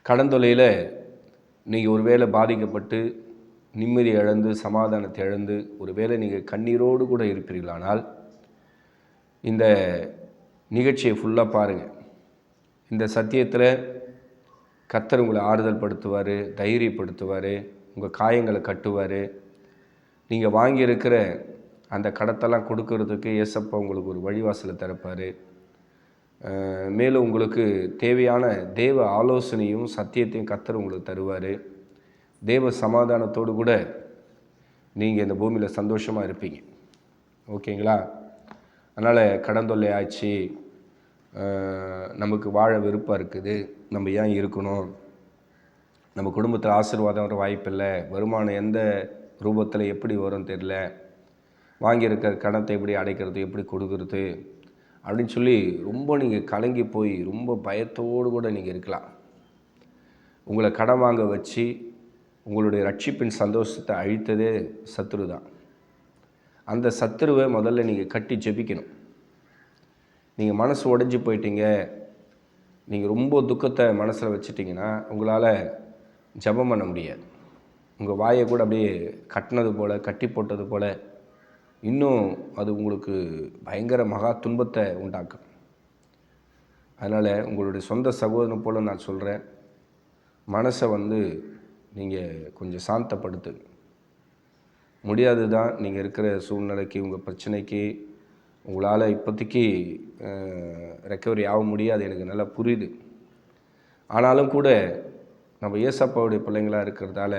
கடந்தொலையில் நீங்கள் ஒரு வேளை பாதிக்கப்பட்டு நிம்மதி இழந்து சமாதானத்தை இழந்து ஒரு வேளை நீங்கள் கண்ணீரோடு கூட இருப்பீர்களானால் இந்த நிகழ்ச்சியை ஃபுல்லாக பாருங்கள். இந்த சத்தியத்தில் கர்த்தர் உங்களை ஆறுதல் படுத்துவார், தைரியப்படுத்துவார், உங்கள் காயங்களை கட்டுவார். நீங்கள் வாங்கியிருக்கிற அந்த கடத்தெல்லாம் கொடுக்கறதுக்கு ஏசப்பா உங்களுக்கு ஒரு வழிவாசலை திறப்பார். மேலும் உங்களுக்கு தேவையான தேவ ஆலோசனையும் சத்தியத்தையும் கர்த்தர் உங்களுக்கு தருவார். தேவ சமாதானத்தோடு கூட நீங்கள் இந்த பூமியில் சந்தோஷமாக இருப்பீங்க. ஓகேங்களா? அதனால் கடன் தொல்லை ஆச்சு, நமக்கு வாழ விருப்பம் இருக்குது, நம்ம ஏன் இருக்கணும், நம்ம குடும்பத்தில் ஆசீர்வாதம் வர வாய்ப்பில்லை, வருமானம் எந்த ரூபத்தில் எப்படி வரும் தெரில, வாங்கியிருக்கிற கடத்தை எப்படி அடைக்கிறது, எப்படி கொடுக்கறது அப்படின்னு சொல்லி ரொம்ப நீங்கள் கலங்கி போய் ரொம்ப பயத்தோடு கூட நீங்கள் இருக்கலாம். உங்களை கடன் வாங்க வச்சு உங்களுடைய ரட்சிப்பின் சந்தோஷத்தை அழித்ததே சத்துரு தான். அந்த சத்துருவை முதல்ல நீங்கள் கட்டி ஜெபிக்கணும். நீங்கள் மனசு உடைஞ்சி போயிட்டீங்க, நீங்கள் ரொம்ப துக்கத்தை மனசில் வச்சுட்டிங்கன்னா உங்களால் ஜெபம் பண்ண முடியாது. உங்கள் வாயை கூட அப்படியே கட்டினது போல், கட்டி போட்டது போல், இன்னும் அது உங்களுக்கு பயங்கர மகா துன்பத்தை உண்டாக்கும். அதனால் உங்களுடைய சொந்த சகோதரன் போல் நான் சொல்கிறேன், மனசை நீங்கள் கொஞ்சம் சாந்தப்படுத்து. முடியாது தான், நீங்கள் இருக்கிற சூழ்நிலைக்கு, உங்கள் பிரச்சனைக்கு உங்களால் இப்போதைக்கு ரெக்கவரி ஆக முடியாது, எனக்கு நல்லா புரியுது. ஆனாலும் கூட நம்ம ஏசப்பாவுடைய பிள்ளைங்களாக இருக்கிறதால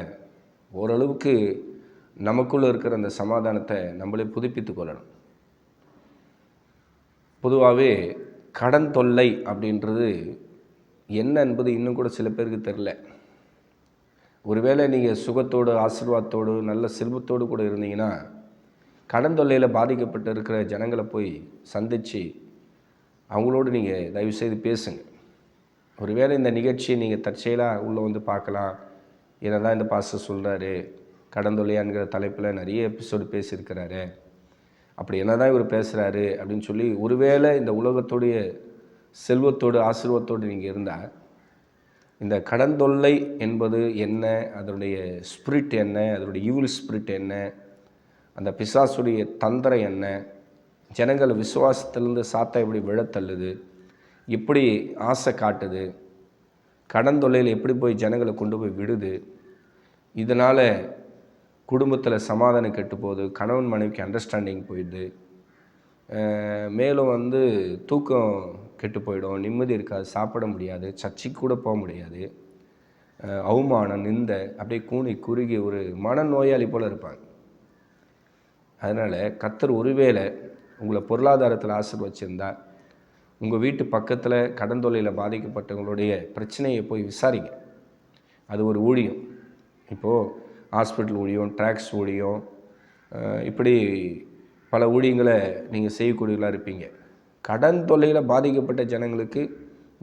ஓரளவுக்கு நமக்குள்ளே இருக்கிற அந்த சமாதானத்தை நம்மளே புதுப்பித்து கொள்ளணும். பொதுவாகவே கடன் தொல்லை அப்படின்றது என்ன என்பது இன்னும் கூட சில பேருக்கு தெரில. ஒருவேளை நீங்கள் சுகத்தோடு ஆசீர்வாதத்தோடு நல்ல செல்வத்தோடு கூட இருந்தீங்கன்னா கடன் தொல்லையில் பாதிக்கப்பட்டு இருக்கிற ஜனங்களை போய் சந்தித்து அவங்களோடு நீங்கள் தயவுசெய்து பேசுங்க. ஒருவேளை இந்த நிகழ்ச்சியை நீங்கள் தற்செயலாக உள்ளே பார்க்கலாம். என்ன தான் இந்த பாஸ்டர் சொல்கிறாரு, கடன் தொல்லையான்கிற தலைப்பில் நிறைய எபிசோடு பேசியிருக்கிறாரு, அப்படி என்ன தான் இவர் பேசுகிறாரு அப்படின்னு சொல்லி ஒருவேளை இந்த உலகத்துடைய செல்வத்தோடு ஆசீர்வாதத்தோடு நீங்கள் இருந்தால் இந்த கடன் தொல்லை என்பது என்ன, அதனுடைய ஸ்பிரிட் என்ன, அதனுடைய ஈவில் ஸ்பிரிட் என்ன, அந்த பிசாசுடைய தந்திரம் என்ன, ஜனங்கள் விசுவாசத்திலேருந்து சாத்தா எப்படி விழத்தள்ளுது, எப்படி ஆசை காட்டுது, கடன் தொல்லையில் எப்படி போய் ஜனங்களை கொண்டு போய் விடுது, இதனால் குடும்பத்தில் சமாதானம் கெட்டு போகுது, கணவன் மனைவிக்கு அண்டர்ஸ்டாண்டிங் போயிடுது, மேலும் தூக்கம் கெட்டு போயிடும், நிம்மதி இருக்காது, சாப்பிட முடியாது, சர்ச்சைக்கு கூட போக முடியாது, அவமானம் நிந்தை, அப்படியே கூனி குறுகி ஒரு மனநோயாளி போல் இருப்பாங்க. அதனால் கர்த்தர் ஒருவேளை உங்களை பொருளாதாரத்தில் ஆசீர்வச்சிருந்தா உங்கள் வீட்டு பக்கத்தில் கடன் தொல்லையில் பாதிக்கப்பட்டவங்களுடைய பிரச்சனையை போய் விசாரிங்க. அது ஒரு ஊழியம். இப்போது ஹாஸ்பிட்டல் ஊழியம், ட்ராக்ஸ் ஊழியம், இப்படி பல ஊழியங்களை நீங்கள் செய்யக்கூடியவர்களாக இருப்பீங்க. கடன் தொல்லையில் பாதிக்கப்பட்ட ஜனங்களுக்கு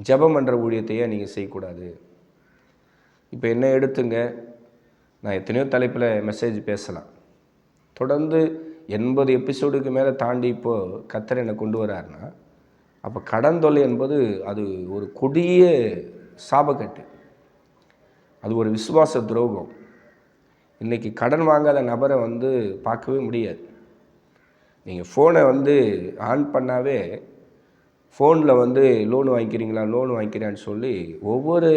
ஜெபம் என்ற ஊழியத்தையே நீங்கள் செய்யக்கூடாது. இப்போ என்ன எடுத்துங்க, நான் எத்தனையோ தலைப்பில் மெசேஜ் பேசலாம். தொடர்ந்து 80 எபிசோடுக்கு மேலே தாண்டி இப்போது கர்த்தர் என்னை கொண்டு வராருன்னா அப்போ கடன் தொல்லை என்பது அது ஒரு கொடிய சாபக்கட்டு, அது ஒரு விசுவாச துரோகம். இன்றைக்கி கடன் வாங்காத நபரை பார்க்கவே முடியாது. நீங்கள் ஃபோனை ஆன் பண்ணாவே ஃபோனில் லோன் வாங்கிக்கிறீங்களா, லோன் வாங்கிக்கிறேன்னு சொல்லி ஒவ்வொரு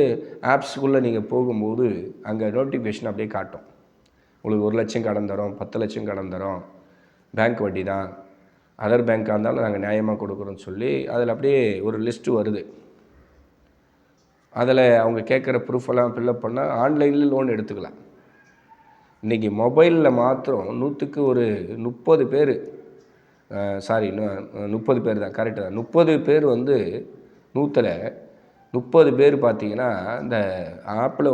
ஆப்ஸுக்குள்ளே நீங்கள் போகும்போது அங்கே நோட்டிஃபிகேஷன் அப்படியே காட்டும். உங்களுக்கு 1 லட்சம் கடன் தரோம், 10 லட்சம் கடன் தரோம், பேங்க் வட்டி தான், அதர் பேங்க்காக இருந்தாலும் நாங்கள் நியாயமாக கொடுக்குறோன்னு சொல்லி அதில் அப்படியே ஒரு லிஸ்ட்டு வருது. அதில் அவங்க கேட்குற ப்ரூஃபெல்லாம் ஃபில்லப் பண்ணால் ஆன்லைனில் லோன் எடுத்துக்கலாம். இன்றைக்கி மொபைலில் மாத்திரம் 100க்கு ஒரு 30 பேர், 30 பேர் தான், கரெக்டு தான், 30 பேர் 100ல் 30 பேர் பார்த்திங்கன்னா இந்த ஆப்பில்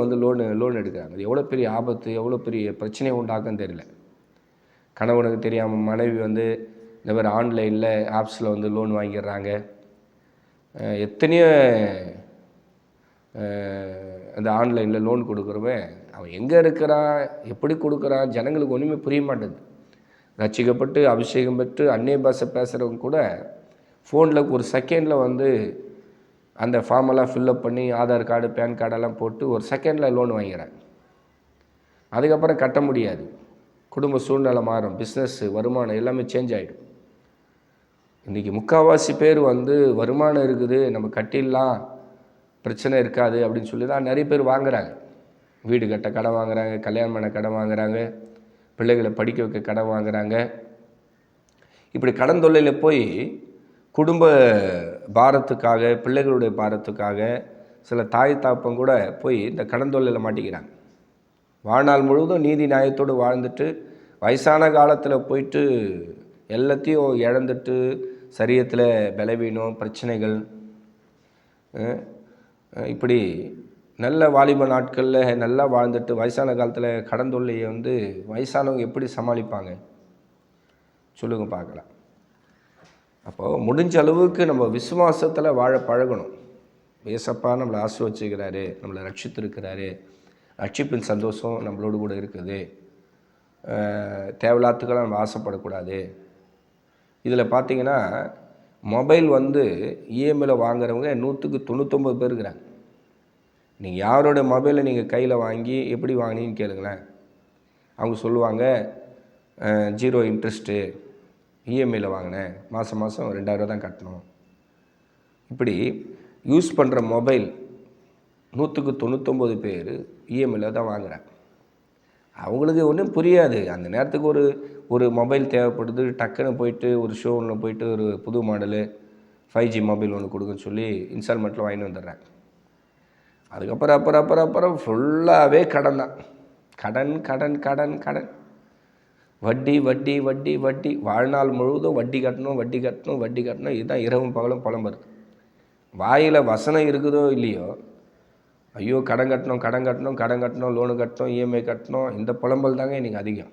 லோன் எடுக்கிறாங்க. அது எவ்வளோ பெரிய ஆபத்து, எவ்வளோ பெரிய பிரச்சனையை உண்டாக்குன்னு தெரியல. கணவனுக்கு தெரியாமல் மனைவி இந்த மாதிரி ஆன்லைனில் ஆப்ஸில் லோன் வாங்கிடுறாங்க. எத்தனையோ அந்த ஆன்லைனில் லோன் கொடுக்குறவன் அவன் எங்கே இருக்கிறான், எப்படி கொடுக்குறான், ஜனங்களுக்கு ஒன்றுமே புரிய மாட்டேங்குது. ரட்சிக்கப்பட்டு அபிஷேகம் பெற்று அந்நிய பாஷை பேசுகிறவங்க கூட ஃபோனில் ஒரு செகண்டில் அந்த ஃபார்மெல்லாம் ஃபில்லப் பண்ணி ஆதார் கார்டு பேன் கார்டெல்லாம் போட்டு ஒரு செகண்டில் லோன் வாங்கிறாங்க. அதுக்கப்புறம் கட்ட முடியாது. குடும்ப சூழ்நிலை மாறும், பிஸ்னஸ் வருமானம் எல்லாமே சேஞ்ச் ஆகிடும். இன்றைக்கி முக்கால்வாசி பேர் வருமானம் இருக்குது, நம்ம கட்டிடலாம், பிரச்சனை இருக்காது அப்படின்னு சொல்லி தான் நிறைய பேர் வாங்குகிறாங்க. வீடு கட்ட கடன் வாங்குகிறாங்க, கல்யாணம் பண்ண கடன் வாங்குகிறாங்க, பிள்ளைகளை படிக்க வைக்க கடன் வாங்குகிறாங்க. இப்படி கடன் தொல்லையில் போய் குடும்ப பாரத்துக்காக, பிள்ளைகளுடைய பாரத்துக்காக சில தாய் தாப்பம் கூட போய் இந்த கடன் தொல்லையில் மாட்டிக்கிறாங்க. வாழ்நாள் முழுவதும் நீதி நியாயத்தோடு வாழ்ந்துட்டு வயசான காலத்தில் போயிட்டு எல்லாத்தையும் இழந்துட்டு சரீரத்தில் பலவீனம், பிரச்சனைகள், இப்படி நல்ல வாலிப நாட்களில் நல்லா வாழ்ந்துட்டு வயசான காலத்தில் கடன் தொல்லையை வயசானவங்க எப்படி சமாளிப்பாங்க சொல்லுங்க பார்க்கலாம். அப்போது முடிஞ்ச அளவுக்கு நம்ம விசுவாசத்தில் வாழ பழகணும். ஏசப்பா நம்மளை ஆசீர்வதிச்சிருக்கிறாரு, நம்மளை ரட்சித்திருக்கிறாரு, ரட்சிப்பின் சந்தோஷம் நம்மளோடு கூட இருக்குது, தேவையில்லாத்துக்கெல்லாம் நம்ம ஆசைப்படக்கூடாது. இதில் பார்த்தீங்கன்னா மொபைல் இஎம்ஐயில் வாங்குறவங்க 100க்கு 99 பேர் இருக்கிறாங்க. நீங்கள் யாரோட மொபைலை நீங்கள் கையில் வாங்கி எப்படி வாங்கினீங்கன்னு கேளுங்களேன். அவங்க சொல்லுவாங்க 0 இன்ட்ரெஸ்ட்டு, இஎம்ஐயில் வாங்கினேன், மாதம் 2000 தான் கட்டணும். இப்படி யூஸ் பண்ணுற மொபைல் 100க்கு 99 பேர் இஎம்ஐயில் தான் வாங்குகிறாங்க. அவங்களுக்கு ஒன்றும் புரியாது. அந்த நேரத்துக்கு ஒரு மொபைல் தேவைப்படுது, டக்குன்னு போயிட்டு ஒரு ஷோரூமில் போயிட்டு ஒரு புது மாடலு 5G மொபைல் ஒன்று கொடுக்குன்னு சொல்லி இன்ஸ்டால்மெண்ட்டில் வாங்கிட்டு வந்துடுறாங்க. அதுக்கப்புறம் ஃபுல்லாகவே கடன் தான். கடன் கடன் கடன் கடன், வட்டி வட்டி வட்டி வட்டி, வாழ்நாள் முழுவதும் வட்டி கட்டணும் வட்டி கட்டணும் வட்டி கட்டணும். இதுதான் இரவும் பகலும் புலம்புறது. வாயில் வசனம் இருக்குதோ இல்லையோ, ஐயோ கடன் கட்டணும் கடன் கட்டணும் கடன் கட்டணும், லோனு கட்டணும், இஎம்ஐ கட்டணும், இந்த புலம்பல் தாங்க இன்றைக்கி அதிகம்.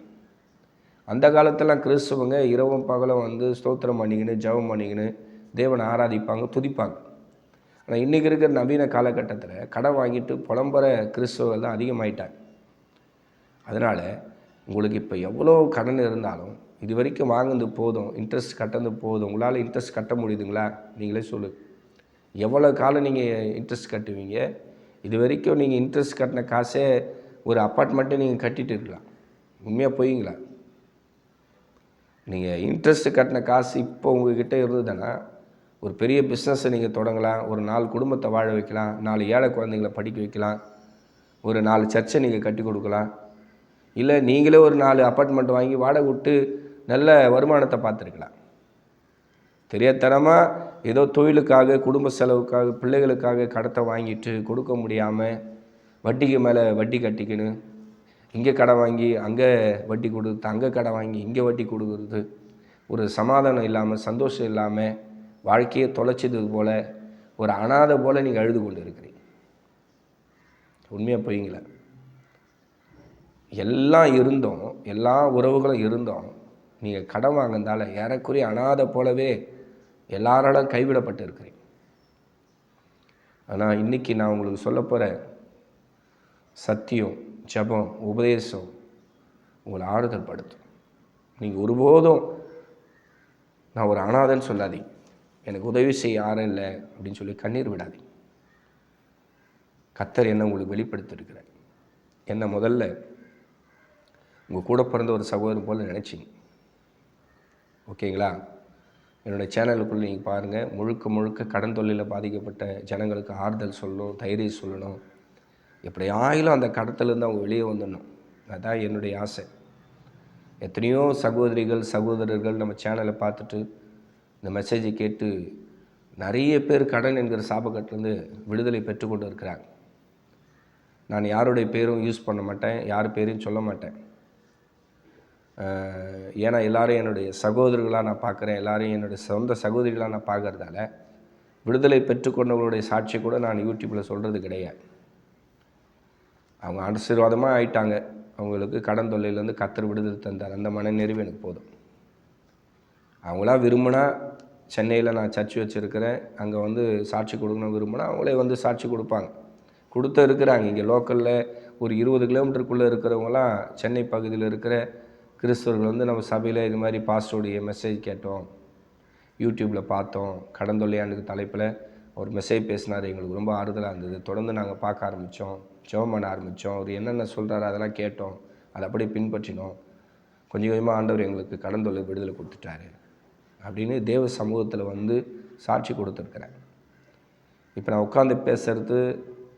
அந்த காலத்திலாம் கிறிஸ்துவங்க இரவும் பகலும் ஸ்தோத்திரம் பண்ணிக்கின்னு ஜெபம் பண்ணிக்கின்னு தேவனை ஆராதிப்பாங்க, துதிப்பாங்க. ஆனால் இன்றைக்கி இருக்கிற நவீன காலகட்டத்தில் கடன் வாங்கிட்டு புலம்புற கிறிஸ்துவர்கள் தான் அதிகமாயிட்டாங்க. அதனால் உங்களுக்கு இப்போ எவ்வளோ கடன் இருந்தாலும் இது வரைக்கும் வாங்கினது போதும், இன்ட்ரெஸ்ட் கட்டது போதும். உங்களால் இன்ட்ரெஸ்ட் கட்ட முடியுதுங்களா? நீங்களே சொல்லுங்கள். எவ்வளோ காலம் நீங்கள் இன்ட்ரெஸ்ட் கட்டுவீங்க? இது வரைக்கும் நீங்கள் இன்ட்ரெஸ்ட் கட்டின காசே ஒரு அப்பார்ட்மெண்ட்டை நீங்கள் கட்டிகிட்டு இருக்கலாம். உண்மையாக போயிங்களா? நீங்கள் இன்ட்ரெஸ்ட்டு கட்டின காசு இப்போ உங்கள்கிட்ட இருந்ததுன்னா ஒரு பெரிய பிஸ்னஸை நீங்கள் தொடங்கலாம், ஒரு 4 குடும்பத்தை வாழ வைக்கலாம், 4 ஏழை குழந்தைங்களை படிக்க வைக்கலாம், ஒரு 4 சர்ச்சை நீங்கள் கட்டி கொடுக்கலாம். இல்லை நீங்களே ஒரு 4 அப்பார்ட்மெண்ட் வாங்கி வாடகை விட்டு நல்ல வருமானத்தை பார்த்துருக்கலாம். தெரியாதனமாக ஏதோ தொழிலுக்காக, குடும்ப செலவுக்காக, பிள்ளைகளுக்காக கடத்தை வாங்கிட்டு கொடுக்க முடியாமல் வட்டிக்கு மேலே வட்டி கட்டிக்கின்னு, இங்கே கடன் வாங்கி அங்கே வட்டி கொடுத்து, அங்கே கடன் வாங்கி இங்கே வட்டி கொடுக்குறது, ஒரு சமாதானம் இல்லாமல், சந்தோஷம் இல்லாமல், வாழ்க்கையை தொலைச்சது போல், ஒரு அனாதை போல் நீங்கள் அழுது கொண்டு இருக்கிறீங்க. உண்மையாக போயிங்களா? எல்லாம் இருந்தோம், எல்லா உறவுகளும் இருந்தோம், நீங்கள் கடன் வாங்கினதால ஏறக்குறைய அனாதை போலவே எல்லாராலும் கைவிடப்பட்டு இருக்கிறீங்க. ஆனால் இன்றைக்கி நான் உங்களுக்கு சொல்ல போகிற சத்தியம், ஜபம், உபதேசம் உங்களை ஆறுதல் படுத்தும். நீங்கள் ஒருபோதும் நான் ஒரு அனாதைன்னு சொல்லாதீங்க, எனக்கு உதவி செய்ய யாரும் இல்லை அப்படின்னு சொல்லி கண்ணீர் விடாதீங்க. கர்த்தர் என்ன உங்களுக்கு வெளிப்படுத்தியிருக்கிறார். என்ன முதல்ல உங்கள் கூட பிறந்த ஒரு சகோதரன் போல் நினச்சிங்க. ஓகேங்களா? என்னோடய சேனலுக்குள்ளே நீங்கள் பாருங்கள். முழுக்க முழுக்க கடன் தொல்லையில் பாதிக்கப்பட்ட ஜனங்களுக்கு ஆறுதல் சொல்லணும், தைரியம் சொல்லணும். எப்படியாயிலும் அந்த கடத்திலேருந்து அவங்க வெளியே வந்துடணும். அதுதான் என்னுடைய ஆசை. எத்தனையோ சகோதரிகள், சகோதரர்கள் நம்ம சேனலை பார்த்துட்டு இந்த மெசேஜை கேட்டு நிறைய பேர் கடன் என்கிற சாபக்கட்டிலேருந்து விடுதலை பெற்றுக்கொண்டு இருக்கிறாங்க. நான் யாருடைய பேரும் யூஸ் பண்ண மாட்டேன், யார் பேரையும் சொல்ல மாட்டேன். ஏன்னா எல்லோரும் என்னுடைய சகோதரர்களாக நான் பார்க்குறேன், எல்லோரையும் என்னுடைய சொந்த சகோதரிகளாக நான் பார்க்குறதால விடுதலை பெற்றுக்கொண்டவங்களுடைய சாட்சி கூட நான் யூடியூப்பில் சொல்கிறது கிடையாது. அவங்க ஆசீர்வாதமாக ஆயிட்டாங்க, அவங்களுக்கு கடன் தொல்லையிலேருந்து கர்த்தர் விடுதலை தந்தார், அந்த மனநிறைவு எனக்கு போதும். அவங்களா விரும்பினா சென்னையில் நான் சர்ச் வச்சுருக்கிறேன், அங்கே சாட்சி கொடுக்கணும் விரும்பினா அவங்களே சாட்சி கொடுப்பாங்க, கொடுத்து இருக்கிறாங்க. இங்கே லோக்கலில் ஒரு 20 கிலோமீட்டருக்குள்ளே இருக்கிறவங்களாம் சென்னை பகுதியில் இருக்கிற கிறிஸ்தவர்கள் நம்ம சபையில் இது மாதிரி பாஸ்டருடைய மெசேஜ் கேட்டோம், யூடியூப்பில் பார்த்தோம், கடன் தொல்லையாண்டுக்கு தலைப்பில் ஒரு மெசேஜ் பேசினார், எங்களுக்கு ரொம்ப ஆறுதலாக இருந்தது. தொடர்ந்து நாங்கள் பார்க்க ஆரம்பித்தோம், ஜெபம் பண்ண ஆரம்பித்தோம். அவர் என்னென்ன சொல்கிறாரோ அதெல்லாம் கேட்டோம், அதை அப்படியே பின்பற்றினோம். கொஞ்சம் கொஞ்சமாக ஆண்டவர் எங்களுக்கு கடன் தொல்லை விடுதலை கொடுத்துட்டாரு அப்படின்னு தேவ சமூகத்தில் வந்து சாட்சி கொடுத்துருக்குறேன். இப்போ நான் உட்காந்து பேசுகிறது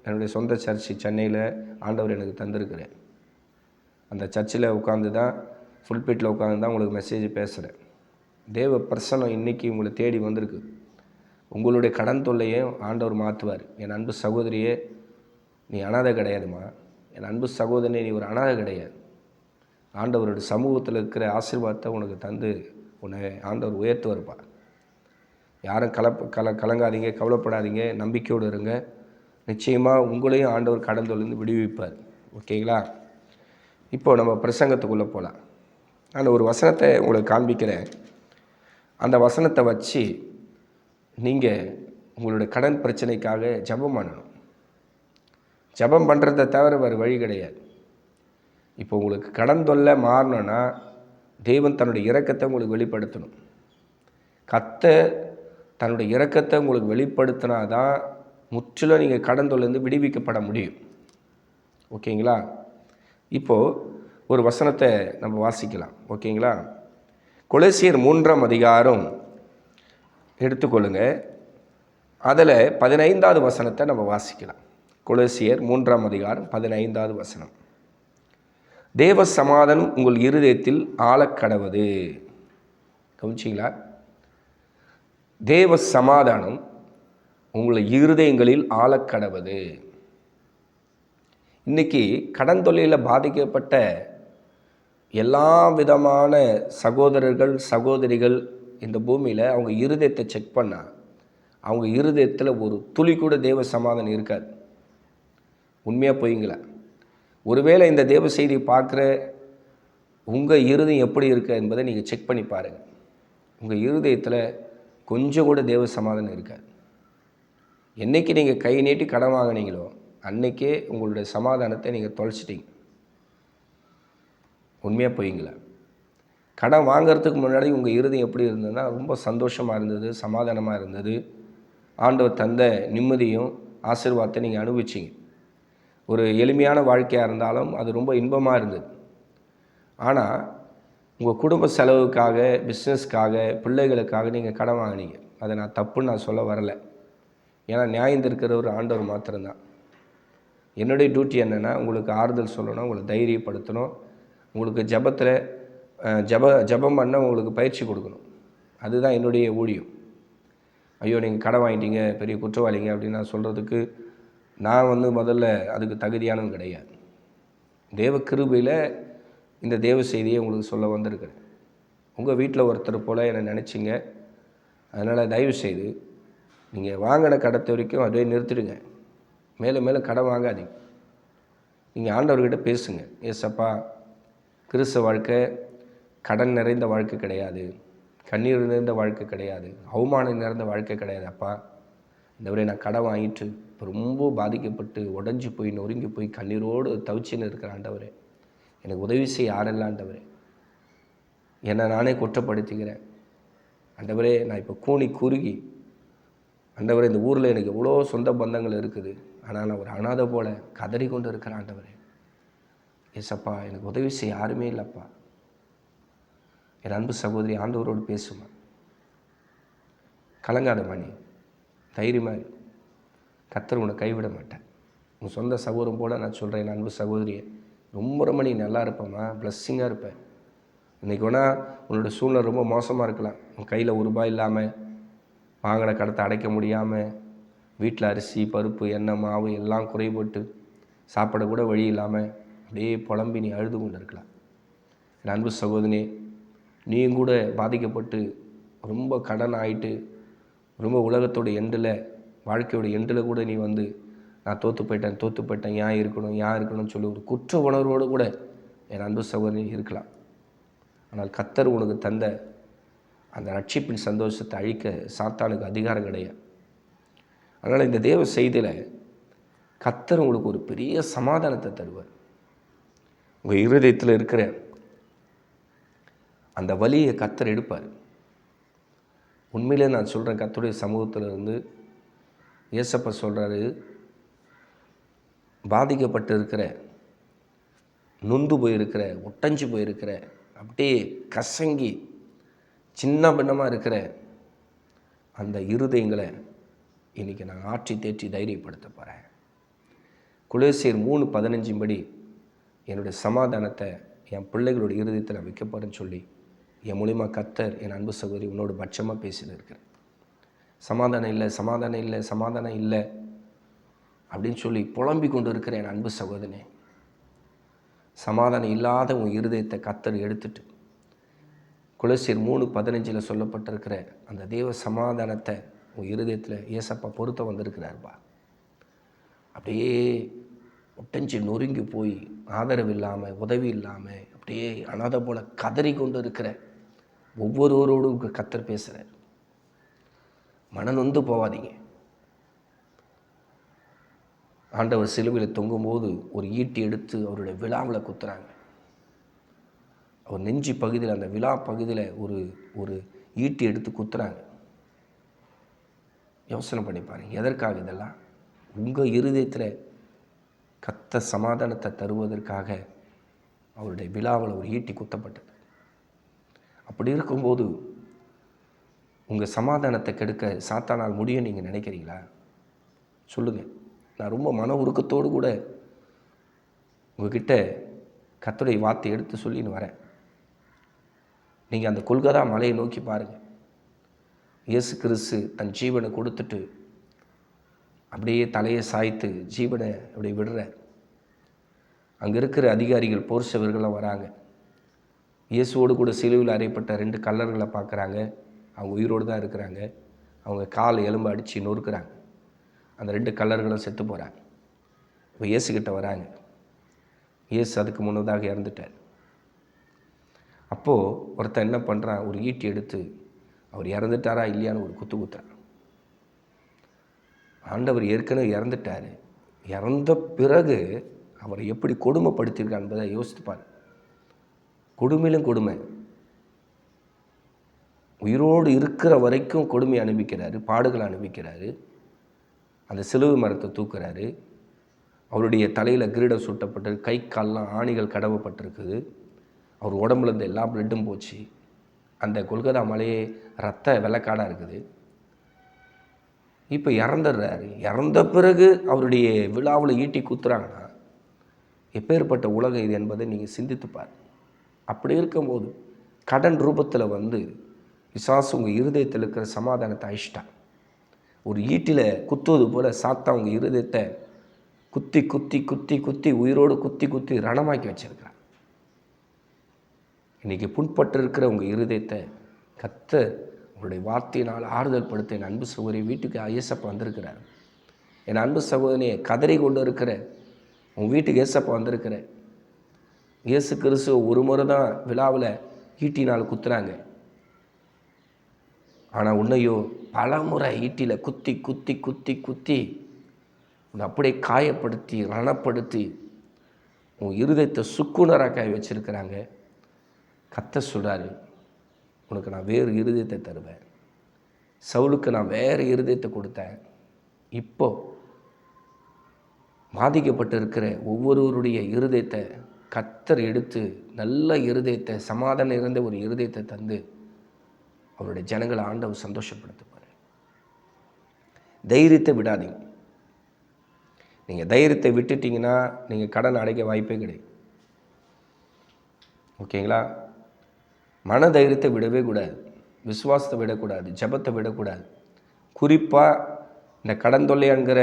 என்னுடைய சொந்த சர்ச்சு சென்னையில் ஆண்டவர் எனக்கு தந்திருக்கிறேன். அந்த சர்ச்சில் உட்காந்து தான், ஃபுல்பீட்டில் உட்காந்து தான் உங்களுக்கு மெசேஜ் பேசுகிறேன். தேவ பிரசன்னம் இன்றைக்கி உங்களை தேடி வந்திருக்கு. உங்களுடைய கடன் தொல்லையும் ஆண்டவர் மாற்றுவார். என் அன்பு சகோதரியே, நீ அனாதை கிடையாதுமா. என் அன்பு சகோதரனே, நீ ஒரு அனாதை கிடையாது. ஆண்டவருடைய சமூகத்தில் இருக்கிற ஆசீர்வாதத்தை உனக்கு தந்து உன்னை ஆண்டவர் உயர்த்து வருப்பார். யாரும் கலங்காதீங்க, கவலைப்படாதீங்க, நம்பிக்கையோடு இருங்க. நிச்சயமாக உங்களையும் ஆண்டவர் கடன் தொல்லையிலிருந்து விடுவிப்பார். ஓகேங்களா? இப்போ நம்ம பிரசங்கத்துக்குள்ளே போகலாம். நான் ஒரு வசனத்தை உங்களுக்கு காண்பிக்கிறேன். அந்த வசனத்தை வச்சு நீங்கள் உங்களுடைய கடன் பிரச்சனைக்காக ஜெபம் பண்ணணும். ஜெபம் பண்ணுறதை தவிர வேறு வழி கிடையாது. இப்போ உங்களுக்கு கடன் தொல்லை மாறணும்னா தேவன் தன்னுடைய இரக்கத்தை உங்களுக்கு வெளிப்படுத்தணும். கர்த்தர் தன்னுடைய இரக்கத்தை உங்களுக்கு வெளிப்படுத்தினா தான் முற்றிலும் நீங்கள் கடன் தொல்லையிலிருந்து விடுவிக்கப்பட முடியும். ஓகேங்களா? இப்போது ஒரு வசனத்தை நம்ம வாசிக்கலாம். ஓகேங்களா? கொலோசியர் 3ஆம் அதிகாரம் எடுத்துக்கொள்ளுங்க. அதில் 15வது வசனத்தை நம்ம வாசிக்கலாம். கொலோசியர் 3ஆம் அதிகாரம் 15வது வசனம். தேவ சமாதானம் உங்கள் இருதயத்தில் ஆழக்கடவது. கவனிச்சிங்களா? தேவ சமாதானம் உங்கள் இருதயங்களில் ஆழக்கடவது. இன்றைக்கி கடன் தொல்லையில் பாதிக்கப்பட்ட எல்லா விதமான சகோதரர்கள் சகோதரிகள் இந்த பூமியில் அவங்க இருதயத்தை செக் பண்ணால் அவங்க இருதயத்தில் ஒரு துளி கூட தேவ சமாதானம் இருக்காது. உண்மையாக போய்ங்களா? ஒருவேளை இந்த தேவ செய்தியை பார்க்குற உங்கள் இருதயம் எப்படி இருக்கு என்பதை நீங்கள் செக் பண்ணி பாருங்கள். உங்கள் இருதயத்தில் கொஞ்சம் கூட தேவ சமாதானம் இருக்காது. என்றைக்கு நீங்கள் கை நீட்டி கடன் வாங்கினீங்களோ அன்றைக்கே உங்களுடைய சமாதானத்தை நீங்கள் தொலைச்சிட்டீங்க. உண்மையாக போய்ங்களா? கடன் வாங்கிறதுக்கு முன்னாடி உங்கள் இருதயம் எப்படி இருந்ததுன்னா ரொம்ப சந்தோஷமாக இருந்தது, சமாதானமாக இருந்தது. ஆண்டவர் தந்த நிம்மதியும் ஆசீர்வாதத்தை நீங்கள் அனுபவிச்சிங்க. ஒரு எளிமையான வாழ்க்கையாக இருந்தாலும் அது ரொம்ப இன்பமாக இருந்தது. ஆனால் உங்கள் குடும்ப செலவுக்காக, பிஸ்னஸ்க்காக, பிள்ளைகளுக்காக நீங்கள் கடன் வாங்கினீங்க. அதை நான் தப்புன்னு நான் சொல்ல வரலை. ஏன்னா நியாயம் இருக்கிற ஒரு ஆண்டவர் மாத்திரம்தான். என்னுடைய டியூட்டி என்னென்னா உங்களுக்கு ஆறுதல் சொல்லணும், உங்களை தைரியப்படுத்தணும், உங்களுக்கு ஜெபம் பண்ண உங்களுக்கு பயிற்சி கொடுக்கணும். அதுதான் என்னுடைய ஊழியம். ஐயோ நீங்கள் கடன் வாங்கிட்டீங்க, பெரிய குற்றவாளிங்க அப்படின்னு நான் சொல்கிறதுக்கு நான் முதல்ல அதுக்கு தகுதியானவன் கிடையாது. தேவ கிருபையில் இந்த தேவ செய்தியை உங்களுக்கு சொல்ல வந்திருக்கிறேன். உங்கள் வீட்டில் ஒருத்தர் போல் என்னை நினச்சிங்க. அதனால் தயவு செய்து நீங்கள் வாங்கின கடத்தை வரைக்கும் அப்படியே நிறுத்திடுங்க. மேலே மேலே கடன் வாங்காதீங்க. நீங்கள் ஆண்டவர்கிட்ட பேசுங்க. ஏசப்பா, கிறிஸ்தவ வாழ்க்கை கடன் நிறைந்த வாழ்க்கை கிடையாது, கண்ணீர் நிறைந்த வாழ்க்கை கிடையாது, அவமானம் நிறைந்த வாழ்க்கை கிடையாது. அப்பா, இந்த வரை நான் கடன் வாங்கிட்டு இப்போ ரொம்ப பாதிக்கப்பட்டு உடஞ்சி போய் நொறுங்கி போய் கண்ணீரோடு தவிச்சின்னு இருக்கிற ஆண்டவரே, எனக்கு உதவி செய்ய யாரெல்லாம் ஆண்டவரே, என்னை நானே குற்றப்படுத்திக்கிறேன் ஆண்டவரே. நான் இப்போ கூனி குறுகி ஆண்டவரே, இந்த ஊரில் எனக்கு எவ்வளோ சொந்த பந்தங்கள் இருக்குது, ஆனால் நான் ஒரு அனாதை போல் கதறி கொண்டு இருக்கிறேன் ஆண்டவரே. ஏசப்பா, எனக்கு உதவி செய்ய யாருமே இல்லைப்பா. என் அன்பு சகோதரி, ஆண்டவரோடு பேசுமா. கலங்காத மணி, தைரியமாக கர்த்தர் உன்னை கைவிட மாட்டேன். உன் சொந்த சகோதரம் போல் நான் சொல்கிறேன். என் அன்பு சகோதரியை, ரொம்ப நீ நல்லா இருப்பேம்மா, பிளஸ்ஸிங்காக இருப்பேன். இன்றைக்கி வேணால் உன்னோட சூழ்நிலை ரொம்ப மோசமாக இருக்கலாம். உன் கையில் ₹1 இல்லாமல், வாங்கின கடத்தை அடைக்க முடியாமல், வீட்டில் அரிசி பருப்பு எண்ணெய் மாவு எல்லாம் குறைபட்டு சாப்பிட கூட வழி இல்லாமல் அப்படியே புலம்பி நீ அழுது கொண்டு இருக்கலாம். என் அன்பு சகோதரி, நீயும் கூட பாதிக்கப்பட்டு ரொம்ப கடன் ஆகிட்டு ரொம்ப உலகத்தோட எண்டில், வாழ்க்கையோட எண்டில் கூட நீ நான் தோற்று போயிட்டேன், ஏன் இருக்கணும்னு சொல்லி ஒரு குற்ற உணர்வோடு கூட என் அன்பு சகோதரி இருக்கலாம். ஆனால் கர்த்தர் உனக்கு தந்த அந்த ரட்சிப்பின் சந்தோஷத்தை அழிக்க சாத்தானுக்கு அதிகாரம் கிடையாது. அதனால் இந்த தேவ செய்தியில் கர்த்தர் உங்களுக்கு ஒரு பெரிய சமாதானத்தை தருவார். உங்கள் இருதயத்தில் இருக்கிற அந்த வலியை கர்த்தர் எடுப்பார். உண்மையிலே நான் சொல்கிறேன், கர்த்தருடைய சமூகத்தில் இருந்து இயேசப்பா சொல்கிறாரு, பாதிக்கப்பட்டு இருக்கிற, நொந்து போயிருக்கிற, ஒட்டஞ்சு போயிருக்கிற, அப்படியே கசங்கி சின்ன பின்னமாக இருக்கிற அந்த இருதயங்களை இன்றைக்கி நான் ஆற்றி தேற்றி தைரியப்படுத்த போகிறேன். கொலோசியர் 3:15 படி என்னுடைய சமாதானத்தை என் பிள்ளைகளோட இருதயத்தில் வைக்க போகிறேன்னு சொல்லி என் மூலிமா கர்த்தர் என் அன்பு சகோதரி உன்னோட பட்சமாக பேசின்னு இருக்கிறேன். சமாதானம் இல்லை, சமாதானம் இல்லை, சமாதானம் இல்லை அப்படின்னு சொல்லி புலம்பி கொண்டு இருக்கிற என் அன்பு சகோதரனே, சமாதானம் இல்லாத உன் இருதயத்தை கர்த்தர் எடுத்துட்டு கொலோசியர் 3:15 சொல்லப்பட்டிருக்கிற அந்த தேவ சமாதானத்தை உன் இருதயத்தில் ஏசப்பா பொறுத்த வந்திருக்கிறார்பா. அப்படியே ஒட்டஞ்சி நொறுங்கி போய் ஆதரவு இல்லாமல், உதவி இல்லாமல், அப்படியே அனாதை போல கதறி கொண்டு இருக்கிற ஒவ்வொருவரோடும் கர்த்தர் பேசுகிறார். மனநொந்து போகாதீங்க. ஆண்டவர் சிலுவையில் தொங்கும்போது ஒரு ஈட்டி எடுத்து அவருடைய விழாவில் குத்துறாங்க. அவர் நெஞ்சி பகுதியில், அந்த விழா பகுதியில் ஒரு ஈட்டி எடுத்து குத்துறாங்க. யோசனை பண்ணி பாருங்க, எதற்காக இதெல்லாம்? உங்கள் இருதயத்தில் கர்த்தர் சமாதானத்தை தருவதற்காக அவருடைய விழாவில் ஒரு ஈட்டி குத்தப்பட்டது. அப்படி இருக்கும்போது உங்கள் சமாதானத்தை கெடுக்க சாத்தானால் முடியும் நீங்கள் நினைக்கிறீங்களா? சொல்லுங்கள். நான் ரொம்ப மன உருக்கத்தோடு கூட உங்ககிட்ட கர்த்தருடைய வார்த்தை எடுத்து சொல்லின்னு வரேன். நீங்கள் அந்த கொல்கதா மலையை நோக்கி பாருங்கள். இயேசு கிறிஸ்து தன் ஜீவனை கொடுத்துட்டு அப்படியே தலையை சாய்த்து ஜீவனை அப்படி விடுறார். அங்கே இருக்கிற அதிகாரிகள், போர் சேவர்கள்லாம் வராங்க. இயேசுவோடு கூட சிலுவையில் அறையப்பட்ட 2 கல்லர்களை பார்க்குறாங்க. அவங்க உயிரோடு தான் இருக்கிறாங்க. அவங்க கால் எலும்பு அடித்து நொறுக்கிறாங்க. அந்த 2 கல்லர்களும் செத்து போகிறாங்க. இப்போ இயேசுக்கிட்ட வராங்க. இயேசு அதுக்கு முன்னதாக இறந்துட்டார். அப்போது ஒருத்தன் என்ன பண்ணுறான், ஒரு ஈட்டி எடுத்து அவர் இறந்துட்டாரா இல்லையான்னு ஒரு குத்து குத்துறான். ஆண்டவர் ஏற்கனவே இறந்துட்டார். இறந்த பிறகு அவரை எப்படி கொடுமைப்படுத்தியிருக்கான் என்பதை யோசித்துப்பார். கொடுமையிலும் கொடுமை. உயிரோடு இருக்கிற வரைக்கும் கொடுமை அனுபவிக்கிறாரு, பாடுகளை அனுபவிக்கிறாரு. அந்த சிலுவை மரத்தை தூக்குறாரு. அவருடைய தலையில் கிரீடம் சூட்டப்பட்டு கை கால்லாம் ஆணிகள் கடவப்பட்டிருக்குது. அவர் உடம்புலேருந்து எல்லா பிளட்டும் போச்சு. அந்த கொல்கதா மலையே ரத்த வெள்ளக்காடாக இருக்குது. இப்போ இறந்துடுறாரு. இறந்த பிறகு அவருடைய விழாவில் ஈட்டி குத்துறாங்கன்னா எப்பேற்பட்ட உலகம் இது என்பதை நீங்கள் சிந்தித்துப்பார். அப்படி இருக்கும்போது கடன் ரூபத்தில் வந்து பிசாசு உங்கள் இருதயத்தில் இருக்கிற சமாதானத்தை அழிச்சிட்டான். ஒரு ஈட்டில் குத்துவது போல் சாத்தா உங்கள் இருதயத்தை குத்தி குத்தி குத்தி குத்தி உயிரோடு குத்தி குத்தி ரணமாக்கி வச்சிருக்கிறான். இன்றைக்கி புண்பட்டு இருக்கிற உங்கள் இருதயத்தை கர்த்தர் உங்களுடைய வார்த்தையினால் ஆறுதல் படுத்த என் அன்பு சகோதரி வீட்டுக்கு இயேசப்பா வந்திருக்கிறார். என் அன்பு சகோதரியை கதறி கொண்டு இருக்கிற உங்கள் வீட்டுக்கு இயேசப்பா வந்திருக்கிற. இயேசு கிறிஸ்து ஒரு முறை தான் விழாவில் ஈட்டினால் குத்துறாங்க. ஆனால் உன்னையோ பல முறை ஈட்டியில் குத்தி குத்தி குத்தி குத்தி உன்னை அப்படியே காயப்படுத்தி ரணப்படுத்தி உன் இருதயத்தை சுக்குனராக்காய் வச்சுருக்கிறாங்க. கர்த்தர் சொல்கிறாரு, உனக்கு நான் வேறு இருதயத்தை தருவேன். சவுலுக்கு நான் வேறு இருதயத்தை கொடுத்தேன். இப்போ பாதிக்கப்பட்டு இருக்கிற ஒவ்வொருவருடைய இருதயத்தை கர்த்தர் எடுத்து நல்ல இருதயத்தை, சமாதானம் இருந்த ஒரு இருதயத்தை தந்து அவருடைய ஜனங்களை ஆண்டவர் சந்தோஷப்படுத்துவார். தைரியத்தை விடாதீங்க. நீங்கள் தைரியத்தை விட்டுட்டிங்கன்னா நீங்கள் கடன் அடைக்க வாய்ப்பே கிடையாது. ஓகேங்களா? மன தைரியத்தை விடவே கூடாது. விசுவாசத்தை விடக்கூடாது. ஜெபத்தை விடக்கூடாது. குறிப்பாக இந்த கடன் தொல்லைங்கிற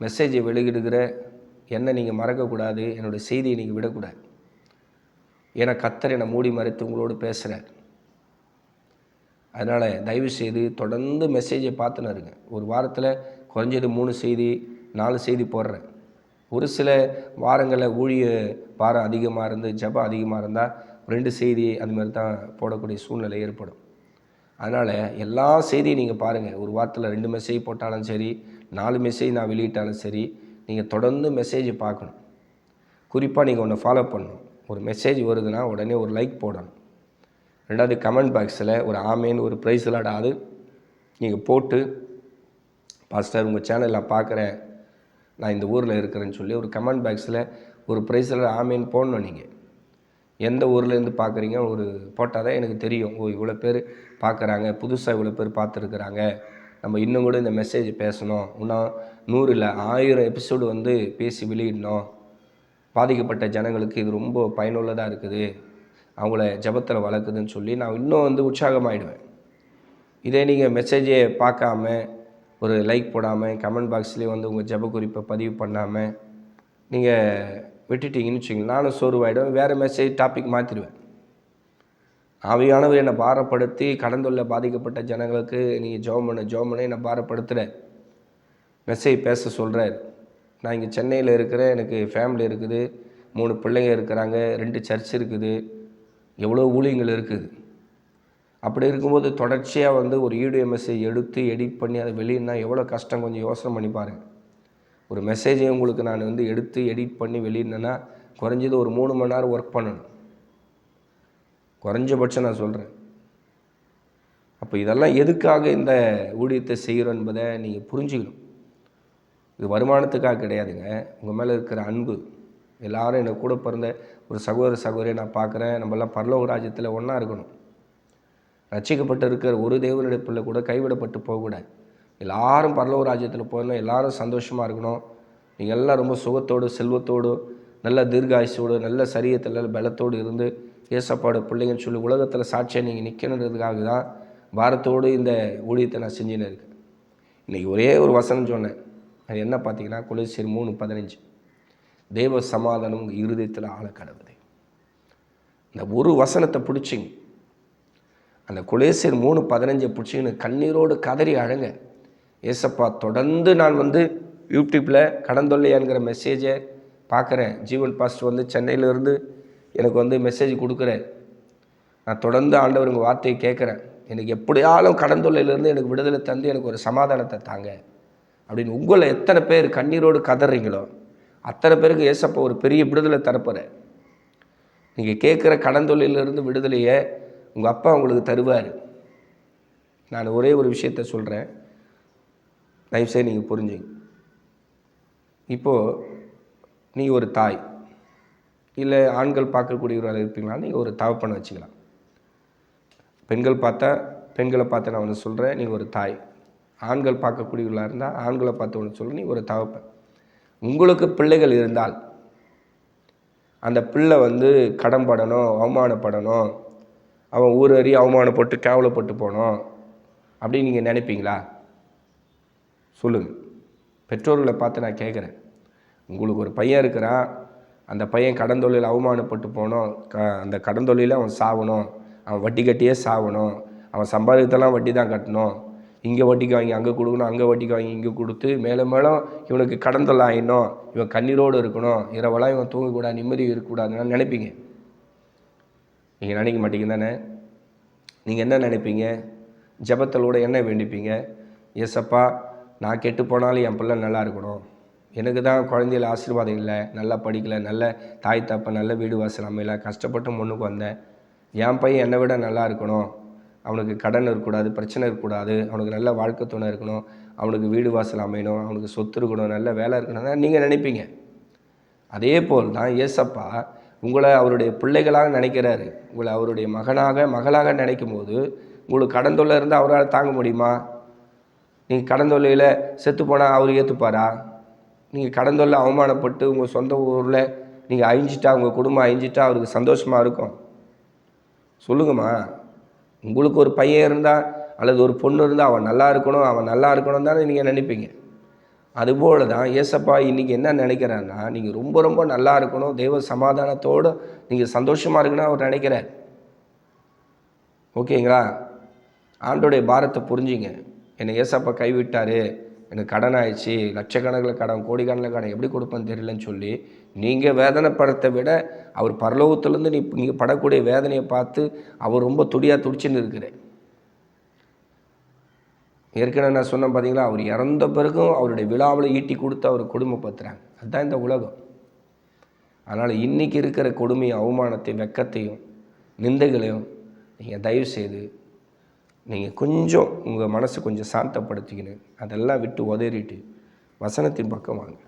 மெசேஜை வெளியிடுகிற என்னை நீங்கள் மறக்கக்கூடாது. என்னுடைய செய்தியை நீங்கள் விடக்கூடாது. ஏன்னா கர்த்தர் என்னை மூடி மறைத்து உங்களோடு பேசுகிறார். அதனால் தயவுசெய்து தொடர்ந்து மெசேஜை பார்த்துன்னு இருங்க. ஒரு வாரத்தில் குறைஞ்சது 3 செய்தி 4 செய்தி போடுறேன். ஒரு சில வாரங்களில் ஊழிய பாரம் அதிகமாக இருந்து ஜெபம் அதிகமாக இருந்தால் 2 செய்தி அது மாதிரி தான் போடக்கூடிய சூழ்நிலை ஏற்படும். அதனால் எல்லா செய்தியும் நீங்கள் பாருங்கள். ஒரு வாரத்தில் 2 மெசேஜ் போட்டாலும் சரி, 4 மெசேஜ் நான் வெளியிட்டாலும் சரி, நீங்கள் தொடர்ந்து மெசேஜை பார்க்கணும். குறிப்பாக நீங்கள் ஒன்று ஃபாலோ பண்ணணும். ஒரு மெசேஜ் வருதுன்னா உடனே ஒரு லைக் போடணும். 2வது கமெண்ட் பாக்ஸில் ஒரு ஆமேன்னு ஒரு ப்ரைஸ் விளாடாது நீங்கள் போட்டு பாஸ்டர் உங்கள் சேனல் நான் பார்க்குறேன், நான் இந்த ஊரில் இருக்கிறேன்னு சொல்லி ஒரு கமெண்ட் பாக்ஸில் ஒரு ப்ரைஸில் ஆமேன்னு போடணும். நீங்கள் எந்த ஊர்லேருந்து பார்க்குறீங்க ஒரு போட்டால் தான் எனக்கு தெரியும். ஓ இவ்வளோ பேர் பார்க்குறாங்க, புதுசாக இவ்வளோ பேர் பார்த்துருக்குறாங்க, நம்ம இன்னும் கூட இந்த மெசேஜ் பேசணும், இன்னும் 100 இல்லை 1000 எபிசோடு வந்து பேசி வெளியிடணும், பாதிக்கப்பட்ட ஜனங்களுக்கு இது ரொம்ப பயனுள்ளதாக இருக்குது, அவங்கள ஜபத்தில் வளர்க்குதுன்னு சொல்லி நான் இன்னும் வந்து உற்சாகமாகிடுவேன். இதே நீங்கள் மெசேஜை பார்க்காம ஒரு லைக் போடாமல் கமெண்ட் பாக்ஸ்லேயே வந்து உங்கள் ஜப குறிப்பை பதிவு பண்ணாமல் நீங்கள் விட்டுட்டீங்கன்னு வச்சுக்கோங்க, நானும் சோர்வாயிடுவேன், வேறு மெசேஜ் டாபிக் மாற்றிடுவேன். ஆவியானவர் என்னை பாரப்படுத்தி கடந்துள்ள பாதிக்கப்பட்ட ஜனங்களுக்கு நீங்கள் ஜெபம் பண்ண என்னை பாரப்படுத்துகிற மெசேஜ் பேச சொல்கிறார். நான் இங்கே சென்னையில் இருக்கிறேன், எனக்கு ஃபேமிலி இருக்குது, 3 பிள்ளைங்க இருக்கிறாங்க, 2 சர்ச் இருக்குது, எவ்வளோ ஊழியங்கள் இருக்குது. அப்படி இருக்கும்போது தொடர்ச்சியாக வந்து ஒரு வீடியோ மெசேஜ் எடுத்து எடிட் பண்ணி அதை வெளியினா எவ்வளோ கஷ்டம், கொஞ்சம் யோசனை பண்ணி பாருங்கள். ஒரு மெசேஜை உங்களுக்கு நான் வந்து எடுத்து எடிட் பண்ணி வெளியிடணுன்னா குறைஞ்சது ஒரு 3 மணி நேரம் ஒர்க் பண்ணணும், குறைஞ்சபட்சம் நான் சொல்கிறேன். அப்போ இதெல்லாம் எதுக்காக இந்த ஊழியத்தை செய்கிறோம் என்பதை நீங்கள் புரிஞ்சுக்கணும். இது வருமானத்துக்காக கிடையாதுங்க, உங்கள் மேலே இருக்கிற அன்பு. எல்லாரும் என்னை கூட பிறந்த ஒரு சகோதரியை நான் பார்க்குறேன், நம்மளாம் பரலோக ராஜ்யத்தில் ஒன்றா இருக்கணும். ரட்சிக்கப்பட்டு இருக்கிற ஒரு தேவனுடைய பிள்ளை கூட கைவிடப்பட்டு போகக்கூடாது. எல்லாரும் பரலோக ராஜ்யத்தில் போகணும், எல்லாரும் சந்தோஷமாக இருக்கணும். நீங்கள் எல்லாம் ரொம்ப சுகத்தோடு செல்வத்தோடு நல்ல தீர்காயுசோடு நல்ல சரீரத்தில் நல்ல பலத்தோடு இருந்து ஏசப்பாடு பிள்ளைங்கன்னு சொல்லி உலகத்தில் சாட்சியாக நீங்கள் நிற்கணுன்றதுக்காக தான் பாரத்தோடு இந்த ஊழியத்தை நான் செஞ்சுன்னு இருக்கேன். இன்றைக்கி ஒரே ஒரு வசனம் சொன்னேன், அது என்ன பார்த்தீங்கன்னா கொலோசியர் 3:15, தேவ சமாதானம் உங்கள் இருதயத்தில் ஆள கடவுது. இந்த ஒரு வசனத்தை பிடிச்சிங்க, அந்த கொலோசியர் 3:15 பிடிச்சிங்கன்னு கண்ணீரோடு கதறி அழங்க. ஏசப்பா தொடர்ந்து நான் வந்து யூடியூப்பில் கடந்தொல்லையாங்கிற மெசேஜை பார்க்குறேன். ஜீவன் பாஸ்டர் வந்து சென்னையிலேருந்து எனக்கு வந்து மெசேஜ் கொடுக்குறேன். நான் தொடர்ந்து ஆண்டவர் உங்கள் வார்த்தையை கேட்குறேன். எனக்கு எப்படியாலும் கடந்தொல்லையிலேருந்து எனக்கு விடுதலை தந்து எனக்கு ஒரு சமாதானத்தை தாங்க அப்படின்னு உங்களை எத்தனை பேர் கண்ணீரோடு கதறீங்களோ அத்தனை பேருக்கு ஏசப்பா ஒரு பெரிய விடுதலை தரப்போகிற. நீங்கள் கேட்குற கடந்தொல்லையிலேருந்து விடுதலையை உங்கள் அப்பா உங்களுக்கு தருவார். நான் ஒரே ஒரு விஷயத்த சொல்கிறேன், தயவுசெய்து நீங்கள் புரிஞ்சுங்க. இப்போது நீங்கள் ஒரு தாய் இல்லை ஆண்கள் பார்க்கக்கூடியவராக இருப்பீங்களா, நீங்கள் ஒரு தகப்பனை வச்சுக்கலாம். பெண்களை பார்த்து நான் ஒன்று சொல்கிறேன், நீங்கள் ஒரு தாய். ஆண்கள் பார்க்கக்கூடியவர்களாக இருந்தால் ஆண்களை பார்த்து ஒன்று சொல்கிறேன், நீங்கள் ஒரு தகப்பன். உங்களுக்கு பிள்ளைகள் இருந்தால் அந்த பிள்ளை வந்து கடன்படணும், அவமானப்படணும், அவன் ஊரறி அவமானப்பட்டு கேவலப்பட்டு போனோம் அப்படின்னு நீங்கள் நினைப்பீங்களா? சொல்லுங்கள். பெற்றோர்களை பார்த்து நான் கேட்குறேன். உங்களுக்கு ஒரு பையன் இருக்கிறான், அந்த பையன் கடந்தொழில் அவமானப்பட்டு போனோம், அந்த கடந்தொழில் அவன் சாகணும், அவன் வட்டி கட்டியே சாகணும், அவன் சம்பாதித்தெல்லாம் வட்டி தான் கட்டணும், இங்கே வட்டிக்கு வாங்கி அங்கே கொடுக்கணும், அங்கே வட்டிக்கு வாங்கி இங்கே கொடுத்து மேலும் மேலும் இவனுக்கு கடந்தொல்லை ஆகிடணும், இவன் கண்ணீரோடு இருக்கணும், இரவெல்லாம் இவன் தூங்கக்கூடாது, நிம்மதி இருக்கக்கூடாதுன்னு நினைப்பீங்க. நீங்கள் நினைக்க மாட்டீங்க தானே? நீங்கள் என்ன நினைப்பீங்க? ஜபத்தலோடு என்ன வேண்டிப்பீங்க? ஏசப்பா நான் கெட்டு போனாலும் என் பிள்ளை நல்லா இருக்கணும், எனக்கு தான் குழந்தையில் ஆசீர்வாதம் இல்லை, நல்லா படிக்கலை, நல்ல தாய் தப்ப நல்ல வீடு வாசல் அமையல, கஷ்டப்பட்டு முன்னுக்கு வந்தேன், என் பையன் என்னை விட நல்லா இருக்கணும், அவனுக்கு கடன் இருக்கக்கூடாது, பிரச்சனை இருக்கக்கூடாது, அவனுக்கு நல்ல வாழ்க்கை துணை இருக்கணும், அவனுக்கு வீடு வாசல் அமையணும், அவனுக்கு சொத்து இருக்கணும், நல்ல வேலை இருக்கணும் தான் நீங்கள் நினைப்பீங்க. அதே போல் தான் ஏசப்பா உங்களை அவருடைய பிள்ளைகளாக நினைக்கிறாரு. உங்களை அவருடைய மகளாக நினைக்கும் போது உங்களுக்கு கடன் தொல்லை இருந்தால் அவரால் தாங்க முடியுமா? நீங்கள் கடன் தொல்லையில் செத்து போனால் அவர் ஏற்றுப்பாரா? நீங்கள் கடன் தொல்லை அவமானப்பட்டு உங்கள் சொந்த ஊரில் நீங்கள் அழிஞ்சிட்டா, உங்கள் குடும்பம் அழிஞ்சிட்டா அவருக்கு சந்தோஷமாக இருக்கும்? சொல்லுங்கம்மா. உங்களுக்கு ஒரு பையன் இருந்தால் அல்லது ஒரு பொண்ணு இருந்தால் அவன் நல்லா இருக்கணும் தானே நீங்கள் நினைப்பீங்க. அதுபோல் தான் ஏசப்பா இன்றைக்கி என்ன நினைக்கிறாருன்னா, நீங்கள் ரொம்ப ரொம்ப நல்லா இருக்கணும், தெய்வ சமாதானத்தோடு நீங்கள் சந்தோஷமாக இருக்கணும் அவர் நினைக்கிறார். ஓகேங்களா? ஆண்டோடைய பாரத்தை புரிஞ்சிங்க. என்னை ஏசப்பா கைவிட்டார், எனக்கு கடன் ஆயிடுச்சு, லட்சக்கணக்கில் கடன், கோடிக்கணக்கில் கடன், எப்படி கொடுப்பேன்னு தெரியலன்னு சொல்லி நீங்கள் வேதனைப்படுறதை விட அவர் பரலோகத்துலேருந்து நீங்கள் படக்கூடிய வேதனையை பார்த்து அவர் ரொம்ப துடிச்சுன்னு இருக்கிறேன். ஏற்கனவே நான் சொன்னேன் பார்த்தீங்களா, அவர் இறந்த பிறகும் அவருடைய விழாவில் ஈட்டி கொடுத்து அவர் கொடுமைப்படுத்துகிறாங்க. அதுதான் இந்த உலகம். அதனால் இன்றைக்கி இருக்கிற கொடுமையும் அவமானத்தையும் வெக்கத்தையும் நிந்தைகளையும் நீங்கள் தயவுசெய்து நீங்கள் கொஞ்சம் உங்கள் மனசை கொஞ்சம் சாந்தப்படுத்திக்கின்னு அதெல்லாம் விட்டு உதறிட்டு வசனத்தின் பக்கம் வாங்க.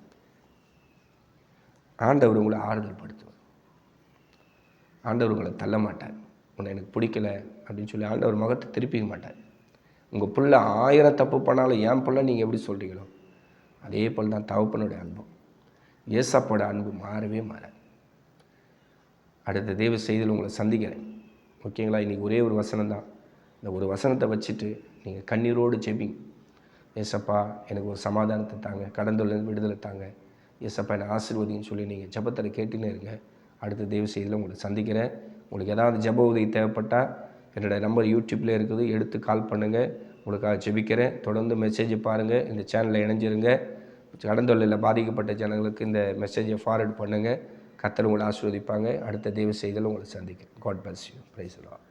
ஆண்டவர் உங்களை ஆறுதல் படுத்துவார். ஆண்டவர் உங்களை தள்ள மாட்டார். உன்னை எனக்கு பிடிக்கலை அப்படின்னு சொல்லி ஆண்டவர் முகத்தை திருப்பிக்க மாட்டார். உங்கள் பிள்ளை 1000 தப்பு பண்ணாலும் என் பிள்ளை நீங்கள் எப்படி சொல்கிறீங்களோ அதே போல் தான் தகப்பனுடைய அன்பும். ஏசப்போட அன்பு மாறவே மாறாது. அடுத்த தேவ செய்தியில் உங்களை சந்திக்கிறேன். ஓகேங்களா? இன்றைக்கி ஒரே ஒரு வசனம் தான். இந்த ஒரு வசனத்தை வச்சுட்டு நீங்கள் கண்ணீரோடு ஜெபிங்க. ஏசப்பா எனக்கு ஒரு சமாதானத்தை தாங்க, கடந்தொழிலிருந்து விடுதலை தாங்க, ஏசப்பா என்னை ஆசீர்வதின்னு சொல்லி நீங்கள் ஜெபத்தில் கேட்டுன்னு இருங்க. அடுத்த தேவ செய்தியில் உங்களை சந்திக்கிறேன். உங்களுக்கு ஏதாவது ஜெப உதவி தேவைப்பட்டால் என்னோடய நம்பர் யூடியூப்லேயே இருக்குது, எடுத்து கால் பண்ணுங்கள். உங்களுக்காக ஜெபிக்கிறேன். தொடர்ந்து மெசேஜை பாருங்கள். இந்த சேனலில் இணைஞ்சிருங்க. கடந்தொழிலில் பாதிக்கப்பட்ட ஜனங்களுக்கு இந்த மெசேஜை ஃபார்வர்ட் பண்ணுங்கள். கர்த்தர் உங்களை ஆசீர்வதிப்பாங்க. அடுத்த தேவ செய்தியில் உங்களை சந்திக்கிறேன். God bless you. Praise the Lord.